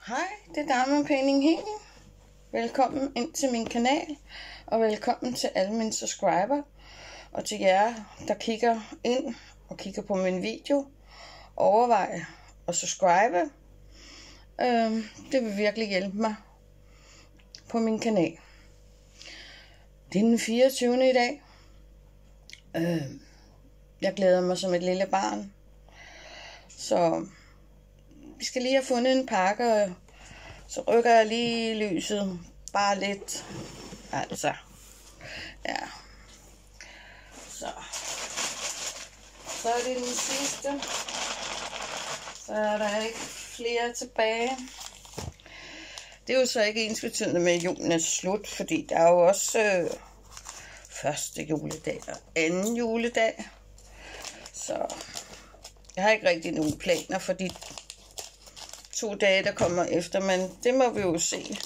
Hej, det er Diamond Painting Healing. Velkommen ind til min kanal, og velkommen til alle mine subscriber. Og til jer, der kigger ind og kigger på min video, overvej at subscribe. Det vil virkelig hjælpe mig på min kanal. Det er den 24. i dag. Jeg glæder mig som et lille barn. Så vi skal lige have fundet en pakke, og så rykker jeg lige lyset bare lidt. Altså, ja. Så er det den sidste. Så er der ikke flere tilbage. Det er jo så ikke ensbetydende med, at julen er slut, fordi der er jo også første juledag og anden juledag. Så jeg har ikke rigtig nogen planer for de 2 dage, der kommer efter, men det må vi jo se.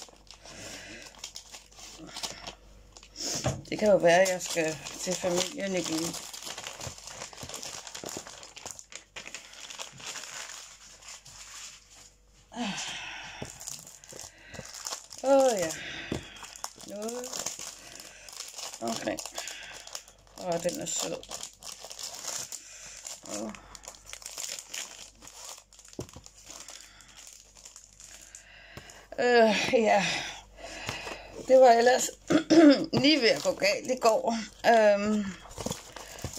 Det kan jo være, at jeg skal til familien igen. Ja. Noget. Okay. Den er sød. Ja. Det var ellers lige ved at gå galt i går.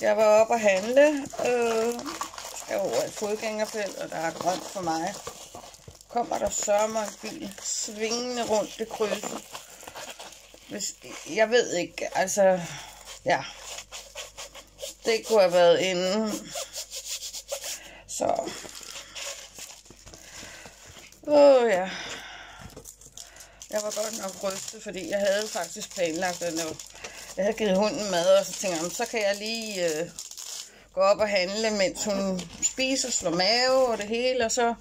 Jeg var oppe at handle. Jeg var over et fodgængerfelt, og der er grønt for mig. Kommer der sørmer en bil svingende rundt det krydset. Jeg ved ikke, altså, ja. Det kunne have været inden. Så. Ja. Jeg var godt nok rystet, fordi jeg havde faktisk planlagt, at jeg havde givet hunden mad, og så tænkte jeg, så kan jeg lige gå op og handle, mens hun spiser, slår mave og det hele, og så,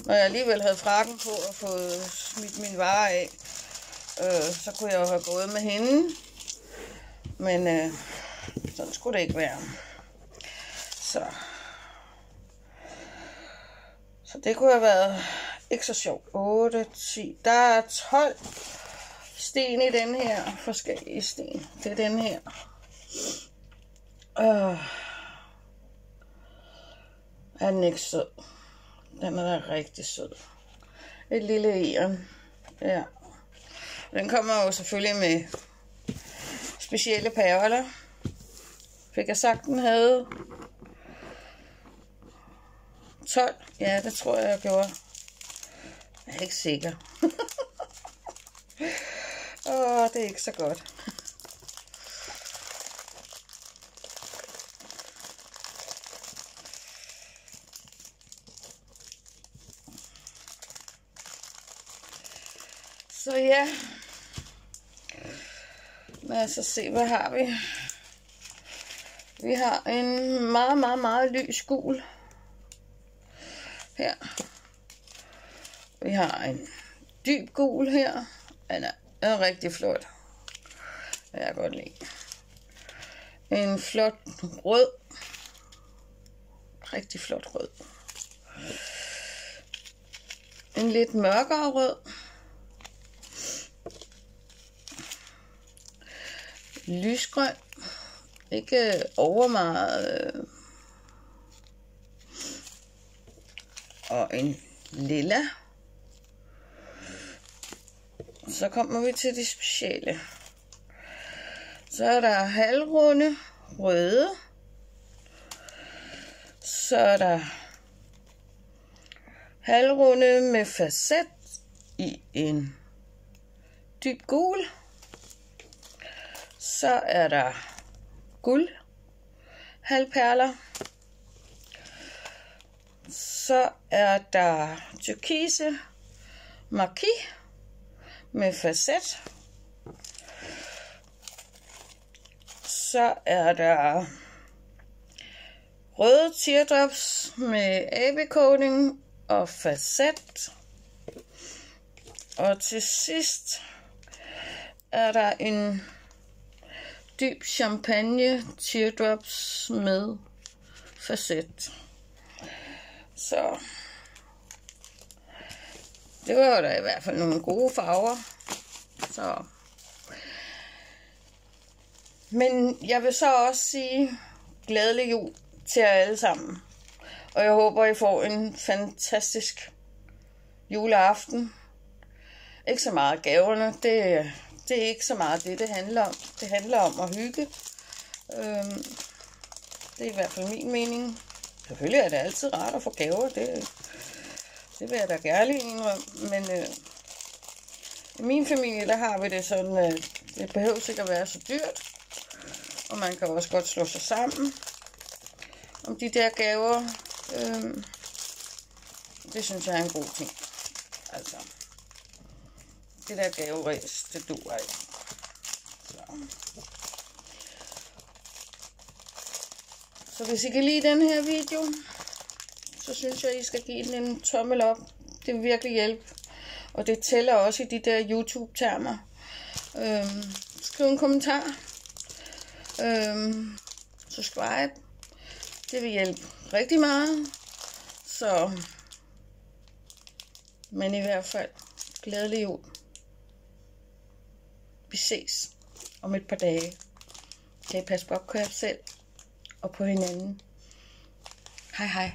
når jeg alligevel havde frakken på og fået smidt mine varer af, så kunne jeg jo have gået med hende, men sådan skulle det ikke være. Så det kunne have været ikke så sjovt. 8, 10, der er 12 sten i den her, forskellige sten. Det er den her. Er den ikke sød? Den er da rigtig sød. Et lille æren. Ja. Den kommer jo selvfølgelig med specielle perler. Fik jeg sagt, den havde 12? Ja, det tror jeg gjorde. Jeg er ikke sikker. Det er ikke så godt. Så ja. Lad os se, hvad har vi? Vi har en meget, meget, meget lys gul. Her. Vi har en dyb gul her. Den er rigtig flot. Det jeg godt lide. En flot rød. Rigtig flot rød. En lidt mørkere rød. Lysgrøn. Ikke over meget. Og en lilla. Så kommer vi til de specielle. Så er der halvrunde røde. Så er der halvrunde med facet i en dyb gul. Så er der guld halvperler. Så er der turkise marquis med facet. Så er der røde teardrops med AB-coating og facet. Og til sidst er der en dyb champagne teardrops med facet. Så det var jo da i hvert fald nogle gode farver. Så. Men jeg vil så også sige glædelig jul til jer alle sammen. Og jeg håber, I får en fantastisk juleaften. Ikke så meget gaverne. Det er ikke så meget det handler om. Det handler om at hygge. Det er i hvert fald min mening. Selvfølgelig er det altid rart at få gaver. Det vil jeg da gerne indrømme. Men i min familie, der har vi det sådan, at det behøver ikke at være så dyrt. Og man kan også godt slå sig sammen om de der gaver. Det synes jeg er en god ting. Altså, det der gaveræs, det duer ikke. Så hvis I kan lide den her video, så synes jeg, I skal give den en tommel op. Det vil virkelig hjælpe. Og det tæller også i de der YouTube-termer. Skriv en kommentar. Subscribe. Det vil hjælpe rigtig meget. Så, men i hvert fald, glædelig jul. Vi ses om et par dage. Kan I passe godt på jer selv og på hinanden. Hej hej.